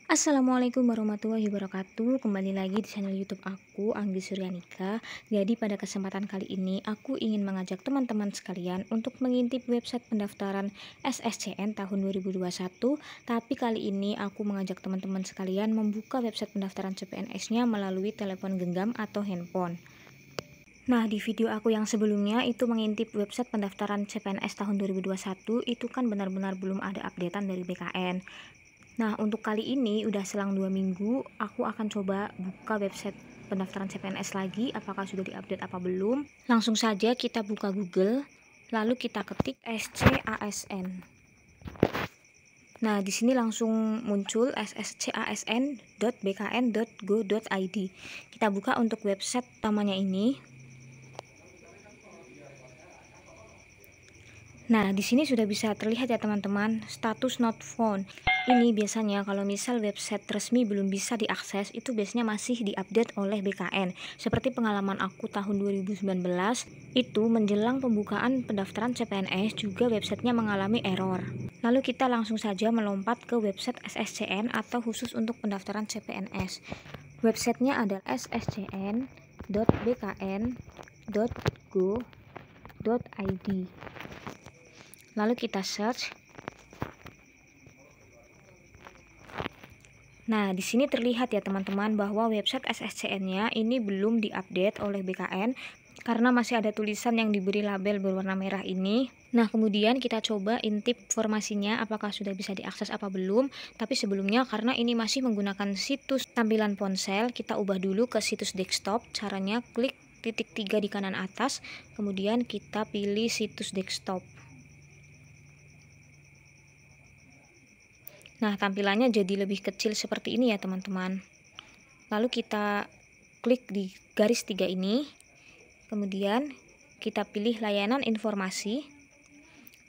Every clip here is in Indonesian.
Assalamualaikum warahmatullahi wabarakatuh. Kembali lagi di channel YouTube aku, Anggi Suryanika. Jadi pada kesempatan kali ini aku ingin mengajak teman-teman sekalian untuk mengintip website pendaftaran SSCN tahun 2021. Tapi kali ini aku mengajak teman-teman sekalian membuka website pendaftaran CPNS-nya melalui telepon genggam atau handphone. Nah, di video aku yang sebelumnya itu mengintip website pendaftaran CPNS tahun 2021, itu kan benar-benar belum ada updatean dari BKN. Nah, untuk kali ini udah selang 2 minggu, aku akan coba buka website pendaftaran CPNS lagi, apakah sudah diupdate apa belum. Langsung saja kita buka Google, lalu kita ketik SCASN. Nah, di sini langsung muncul sscasn.bkn.go.id. Kita buka untuk website utamanya ini. Nah, di sini sudah bisa terlihat ya teman-teman, status not found. Ini biasanya kalau misal website resmi belum bisa diakses, itu biasanya masih diupdate oleh BKN. Seperti pengalaman aku tahun 2019, itu menjelang pembukaan pendaftaran CPNS juga websitenya mengalami error. Lalu kita langsung saja melompat ke website SSCN atau khusus untuk pendaftaran CPNS. Websitenya adalah sscn.bkn.go.id. Lalu kita search. Nah, di sini terlihat ya teman-teman bahwa website SSCN-nya ini belum diupdate oleh BKN karena masih ada tulisan yang diberi label berwarna merah ini. Nah, kemudian kita coba intip informasinya apakah sudah bisa diakses apa belum. Tapi sebelumnya karena ini masih menggunakan situs tampilan ponsel, kita ubah dulu ke situs desktop. Caranya klik titik 3 di kanan atas, kemudian kita pilih situs desktop. Nah, tampilannya jadi lebih kecil seperti ini ya teman-teman. Lalu kita klik di garis 3 ini. Kemudian kita pilih layanan informasi.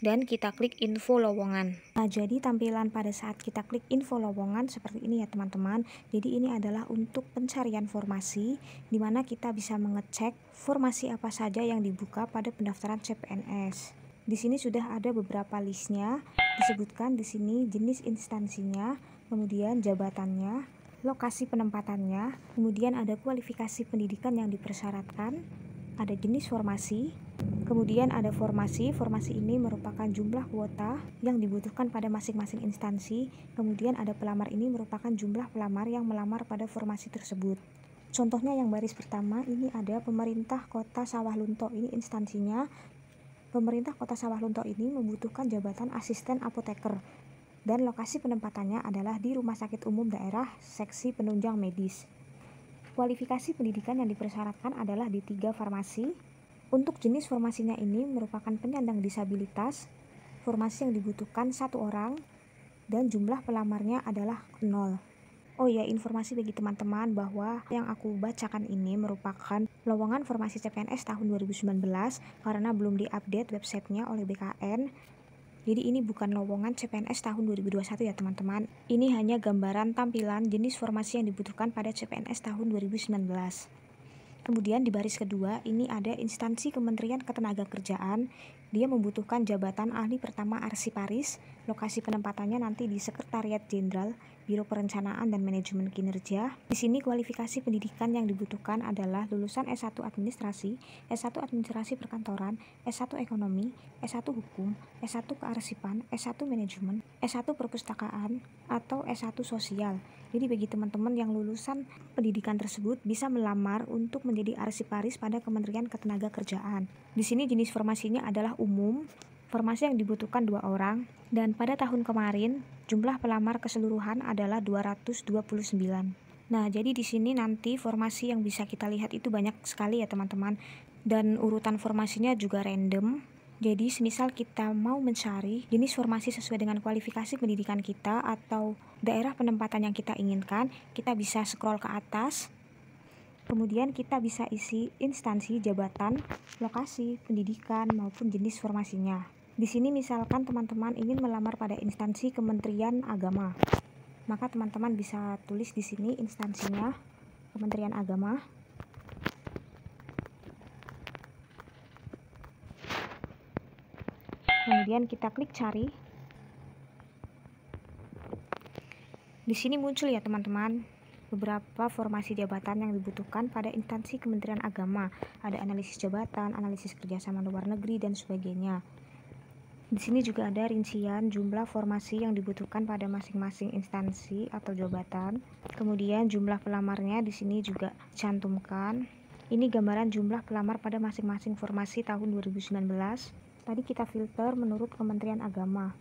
Dan kita klik info lowongan. Nah, jadi tampilan pada saat kita klik info lowongan seperti ini ya teman-teman. Jadi ini adalah untuk pencarian formasi, di mana kita bisa mengecek formasi apa saja yang dibuka pada pendaftaran CPNS. Di sini sudah ada beberapa listnya, disebutkan di sini jenis instansinya, kemudian jabatannya, lokasi penempatannya, kemudian ada kualifikasi pendidikan yang dipersyaratkan, ada jenis formasi, kemudian ada formasi. Formasi ini merupakan jumlah kuota yang dibutuhkan pada masing-masing instansi, kemudian ada pelamar. Ini merupakan jumlah pelamar yang melamar pada formasi tersebut. Contohnya yang baris pertama ini ada pemerintah Kota Sawah Lunto, ini instansinya. Pemerintah Kota Sawah Lunto ini membutuhkan jabatan asisten apoteker dan lokasi penempatannya adalah di Rumah Sakit Umum Daerah Seksi Penunjang Medis. Kualifikasi pendidikan yang dipersyaratkan adalah di 3 farmasi. Untuk jenis formasinya ini merupakan penyandang disabilitas, formasi yang dibutuhkan 1 orang, dan jumlah pelamarnya adalah 0. Oh ya, informasi bagi teman-teman bahwa yang aku bacakan ini merupakan lowongan formasi CPNS tahun 2019 karena belum diupdate websitenya oleh BKN. Jadi ini bukan lowongan CPNS tahun 2021 ya teman-teman. Ini hanya gambaran tampilan jenis formasi yang dibutuhkan pada CPNS tahun 2019. Kemudian di baris kedua ini ada instansi Kementerian Ketenagakerjaan. Dia membutuhkan jabatan ahli pertama arsiparis. Lokasi penempatannya nanti di Sekretariat Jenderal Biro Perencanaan dan Manajemen Kinerja. Di sini kualifikasi pendidikan yang dibutuhkan adalah lulusan S1 Administrasi, S1 Administrasi Perkantoran, S1 Ekonomi, S1 Hukum, S1 Kearsipan, S1 Manajemen, S1 Perpustakaan, atau S1 Sosial. Jadi bagi teman-teman yang lulusan pendidikan tersebut bisa melamar untuk menjadi arsiparis pada Kementerian Ketenagakerjaan. Di sini jenis formasinya adalah umum. Formasi yang dibutuhkan 2 orang, dan pada tahun kemarin jumlah pelamar keseluruhan adalah 229. Nah, jadi di sini nanti formasi yang bisa kita lihat itu banyak sekali ya teman-teman, dan urutan formasinya juga random. Jadi semisal kita mau mencari jenis formasi sesuai dengan kualifikasi pendidikan kita atau daerah penempatan yang kita inginkan, kita bisa scroll ke atas. Kemudian kita bisa isi instansi, jabatan, lokasi, pendidikan, maupun jenis formasinya. Di sini misalkan teman-teman ingin melamar pada instansi Kementerian Agama, maka teman-teman bisa tulis di sini instansinya, Kementerian Agama. Kemudian kita klik cari. Di sini muncul ya teman-teman beberapa formasi jabatan yang dibutuhkan pada instansi Kementerian Agama. Ada analisis jabatan, analisis kerjasama luar negeri, dan sebagainya. Di sini juga ada rincian jumlah formasi yang dibutuhkan pada masing-masing instansi atau jabatan. Kemudian jumlah pelamarnya di sini juga cantumkan. Ini gambaran jumlah pelamar pada masing-masing formasi tahun 2019. Tadi kita filter menurut Kementerian Agama.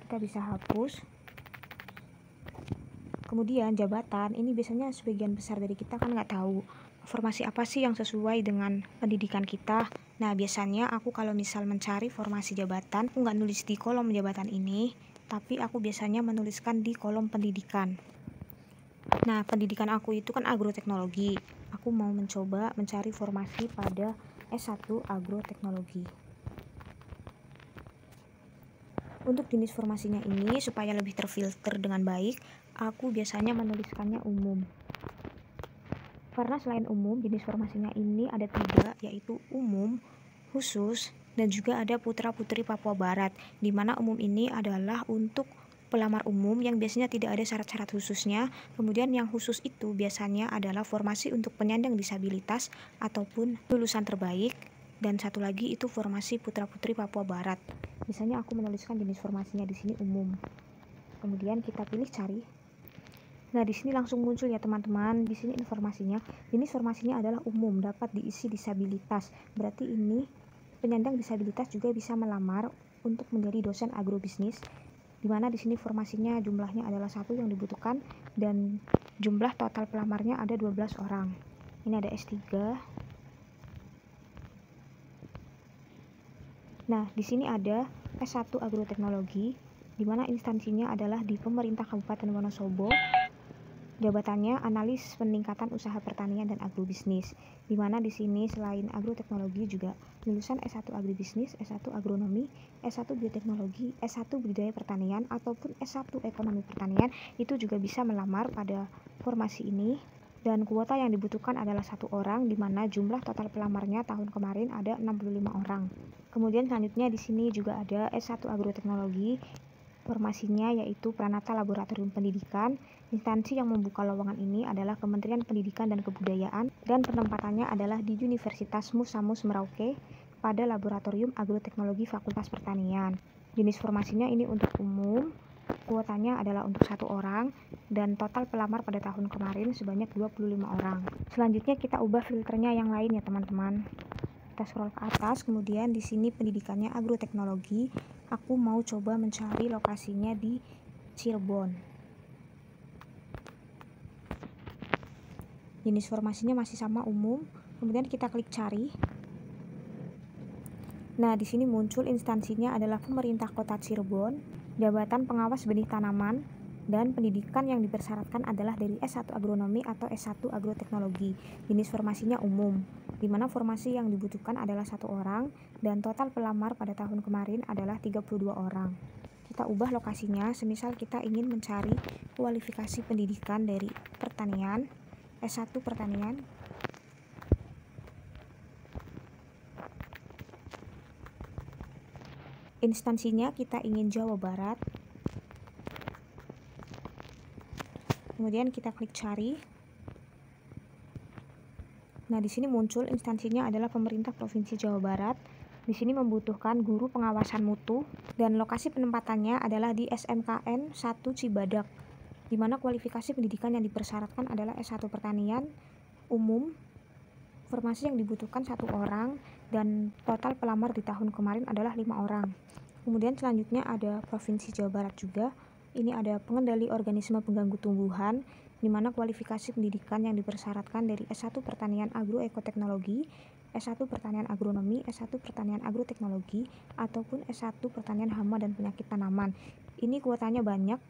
Kita bisa hapus. Kemudian jabatan, ini biasanya sebagian besar dari kita kan nggak tahu formasi apa sih yang sesuai dengan pendidikan kita. Nah, biasanya aku kalau misal mencari formasi jabatan, aku nggak nulis di kolom jabatan ini, tapi aku biasanya menuliskan di kolom pendidikan. Nah, pendidikan aku itu kan agroteknologi. Aku mau mencoba mencari formasi pada S1 agroteknologi. Untuk jenis formasinya ini, supaya lebih terfilter dengan baik, aku biasanya menuliskannya umum. Karena selain umum, jenis formasinya ini ada 3, yaitu umum, khusus, dan juga ada putra-putri Papua Barat, di mana umum ini adalah untuk pelamar umum yang biasanya tidak ada syarat-syarat khususnya. Kemudian yang khusus itu biasanya adalah formasi untuk penyandang disabilitas ataupun lulusan terbaik. Dan satu lagi itu formasi putra-putri Papua Barat. Misalnya aku menuliskan jenis formasinya di sini umum. Kemudian kita pilih cari. Nah, di sini langsung muncul ya teman-teman. Di sini informasinya. Jenis formasinya adalah umum, dapat diisi disabilitas. Berarti ini penyandang disabilitas juga bisa melamar untuk menjadi dosen agrobisnis. Di mana di sini formasinya jumlahnya adalah 1 yang dibutuhkan dan jumlah total pelamarnya ada 12 orang. Ini ada S3. Nah, di sini ada S1 agroteknologi, di mana instansinya adalah di pemerintah Kabupaten Wonosobo. Jabatannya analis peningkatan usaha pertanian dan agrobisnis, di mana di sini selain agroteknologi juga lulusan S1 agribisnis, S1 agronomi, S1 bioteknologi, S1 budidaya pertanian ataupun S1 ekonomi pertanian itu juga bisa melamar pada formasi ini. Dan kuota yang dibutuhkan adalah 1 orang, di mana jumlah total pelamarnya tahun kemarin ada 65 orang. Kemudian selanjutnya di sini juga ada S1 agroteknologi. Formasinya yaitu Pranata Laboratorium Pendidikan. Instansi yang membuka lowongan ini adalah Kementerian Pendidikan dan Kebudayaan dan penempatannya adalah di Universitas Musamus Merauke pada Laboratorium Agroteknologi Fakultas Pertanian. Jenis formasinya ini untuk umum, kuotanya adalah untuk 1 orang dan total pelamar pada tahun kemarin sebanyak 25 orang. Selanjutnya kita ubah filternya yang lain ya teman-teman. Kita scroll ke atas, kemudian di sini pendidikannya agroteknologi. Aku mau coba mencari lokasinya di Cirebon. Jenis formasinya masih sama umum. Kemudian kita klik cari. Nah, di sini muncul instansinya adalah pemerintah Kota Cirebon, jabatan pengawas benih tanaman, dan pendidikan yang dipersyaratkan adalah dari S1 agronomi atau S1 agroteknologi. Jenis formasinya umum, di mana formasi yang dibutuhkan adalah 1 orang dan total pelamar pada tahun kemarin adalah 32 orang. Kita ubah lokasinya, semisal kita ingin mencari kualifikasi pendidikan dari pertanian, S1 pertanian. Instansinya kita ingin Jawa Barat. Kemudian kita klik cari. Nah, di sini muncul instansinya adalah pemerintah Provinsi Jawa Barat. Di sini membutuhkan guru pengawasan mutu dan lokasi penempatannya adalah di SMKN 1 Cibadak, di mana kualifikasi pendidikan yang dipersyaratkan adalah S1 pertanian umum. Formasi yang dibutuhkan 1 orang dan total pelamar di tahun kemarin adalah 5 orang. Kemudian selanjutnya ada Provinsi Jawa Barat juga. Ini ada pengendali organisme pengganggu tumbuhan, di mana kualifikasi pendidikan yang dipersyaratkan dari S1 pertanian agroekoteknologi, S1 pertanian agronomi, S1 pertanian agroteknologi, ataupun S1 pertanian hama dan penyakit tanaman. Ini kuotanya banyak,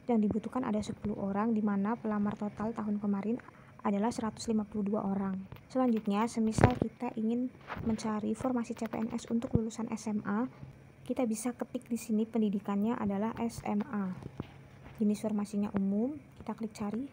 yang dibutuhkan ada 10 orang, di mana pelamar total tahun kemarin adalah 152 orang. Selanjutnya, semisal kita ingin mencari formasi CPNS untuk lulusan SMA, kita bisa ketik di sini pendidikannya adalah SMA. Jenis formasinya umum, kita klik cari.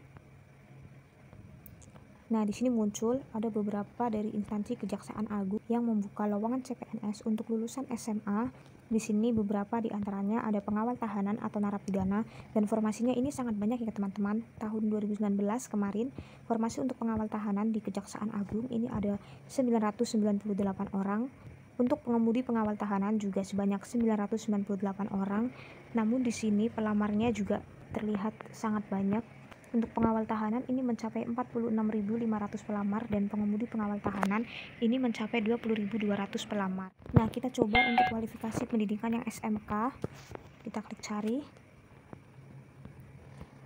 Nah, di sini muncul ada beberapa dari instansi Kejaksaan Agung yang membuka lowongan CPNS untuk lulusan SMA Di sini beberapa di antaranya ada pengawal tahanan atau narapidana, dan formasinya ini sangat banyak ya teman-teman. Tahun 2019 kemarin, formasi untuk pengawal tahanan di Kejaksaan Agung ini ada 998 orang. Untuk pengemudi pengawal tahanan juga sebanyak 998 orang. Namun di sini pelamarnya juga terlihat sangat banyak. Untuk pengawal tahanan ini mencapai 46.500 pelamar, dan pengemudi pengawal tahanan ini mencapai 20.200 pelamar. Nah, kita coba untuk kualifikasi pendidikan yang SMK. Kita klik cari.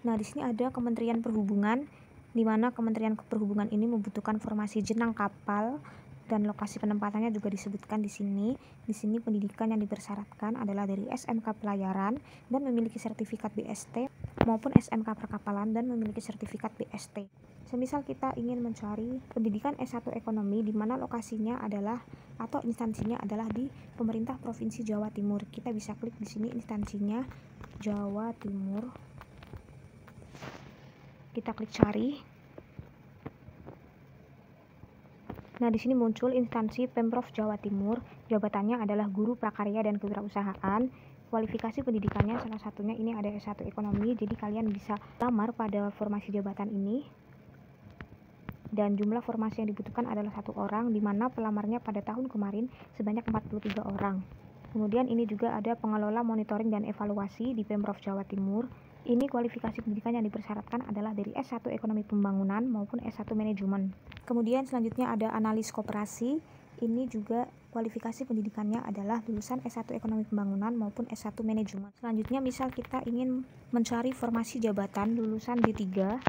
Nah, di sini ada Kementerian Perhubungan, di mana Kementerian Perhubungan ini membutuhkan formasi jenang kapal, dan lokasi penempatannya juga disebutkan di sini. Di sini pendidikan yang dipersyaratkan adalah dari SMK Pelayaran dan memiliki sertifikat BST, maupun SMK Perkapalan dan memiliki sertifikat BST. Semisal kita ingin mencari pendidikan S1 Ekonomi, di mana lokasinya adalah atau instansinya adalah di pemerintah Provinsi Jawa Timur, kita bisa klik di sini instansinya Jawa Timur. Kita klik cari. Nah, di sini muncul instansi Pemprov Jawa Timur. Jabatannya adalah Guru Prakarya dan Kewirausahaan. Kualifikasi pendidikannya salah satunya ini ada S1 Ekonomi, jadi kalian bisa lamar pada formasi jabatan ini. Dan jumlah formasi yang dibutuhkan adalah 1 orang, di mana pelamarnya pada tahun kemarin sebanyak 43 orang. Kemudian ini juga ada pengelola monitoring dan evaluasi di Pemprov Jawa Timur. Ini kualifikasi pendidikan yang dipersyaratkan adalah dari S1 Ekonomi Pembangunan maupun S1 Manajemen. Kemudian selanjutnya ada analis koperasi. Ini juga kualifikasi pendidikannya adalah lulusan S1 Ekonomi Pembangunan maupun S1 Manajemen. Selanjutnya misal kita ingin mencari formasi jabatan lulusan D3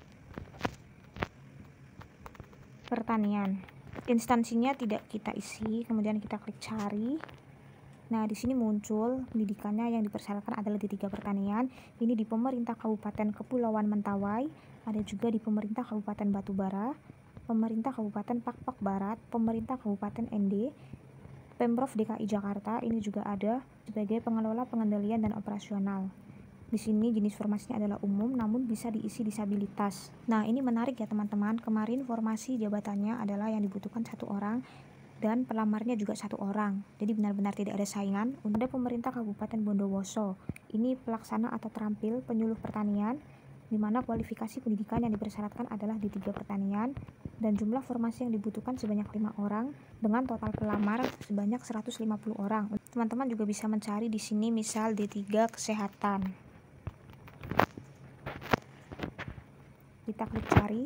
Pertanian. Instansinya tidak kita isi, kemudian kita klik cari. Nah, di sini muncul pendidikannya yang dipersyaratkan adalah D3 Pertanian. Ini di Pemerintah Kabupaten Kepulauan Mentawai, ada juga di Pemerintah Kabupaten Batubara, Pemerintah Kabupaten Pakpak Barat, Pemerintah Kabupaten ND, Pemprov DKI Jakarta. Ini juga ada sebagai pengelola pengendalian dan operasional. Di sini jenis formasinya adalah umum, namun bisa diisi disabilitas. Nah, ini menarik ya teman-teman. Kemarin formasi jabatannya adalah yang dibutuhkan 1 orang, dan pelamarnya juga 1 orang, jadi benar-benar tidak ada saingan. Ada Pemerintah Kabupaten Bondowoso, ini pelaksana atau terampil penyuluh pertanian, di mana kualifikasi pendidikan yang dipersyaratkan adalah D3 Pertanian, dan jumlah formasi yang dibutuhkan sebanyak 5 orang, dengan total pelamar sebanyak 150 orang. Teman-teman juga bisa mencari di sini misal D3 Kesehatan. Kita klik cari.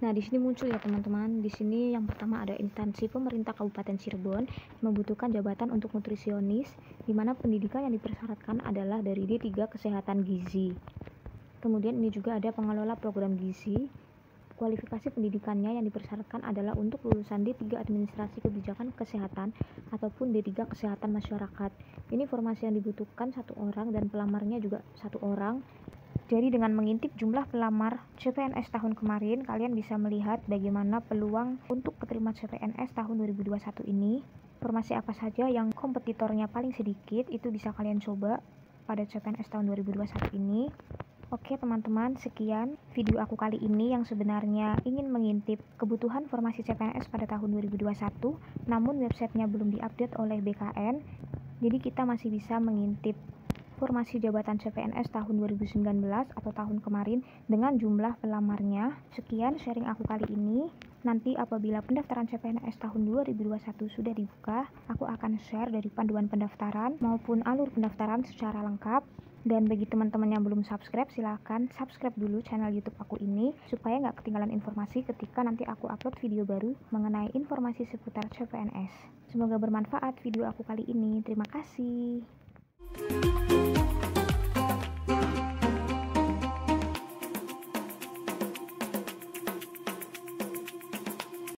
Nah, di sini muncul ya teman-teman. Di sini yang pertama ada instansi Pemerintah Kabupaten Cirebon membutuhkan jabatan untuk nutrisionis, di mana pendidikan yang dipersyaratkan adalah dari D3 Kesehatan Gizi. Kemudian ini juga ada pengelola program gizi. Kualifikasi pendidikannya yang dipersyaratkan adalah untuk lulusan D3 Administrasi Kebijakan Kesehatan ataupun D3 Kesehatan Masyarakat. Ini formasi yang dibutuhkan 1 orang dan pelamarnya juga 1 orang. Jadi dengan mengintip jumlah pelamar CPNS tahun kemarin, kalian bisa melihat bagaimana peluang untuk keterima CPNS tahun 2021 ini. Formasi apa saja yang kompetitornya paling sedikit, itu bisa kalian coba pada CPNS tahun 2021 ini. Oke teman-teman, sekian video aku kali ini yang sebenarnya ingin mengintip kebutuhan formasi CPNS pada tahun 2021, namun websitenya belum diupdate oleh BKN, jadi kita masih bisa mengintip formasi jabatan CPNS tahun 2019 atau tahun kemarin dengan jumlah pelamarnya. Sekian sharing aku kali ini. Nanti apabila pendaftaran CPNS tahun 2021 sudah dibuka, aku akan share dari panduan pendaftaran maupun alur pendaftaran secara lengkap. Dan bagi teman-teman yang belum subscribe, silahkan subscribe dulu channel YouTube aku ini supaya nggak ketinggalan informasi ketika nanti aku upload video baru mengenai informasi seputar CPNS. Semoga bermanfaat video aku kali ini. Terima kasih.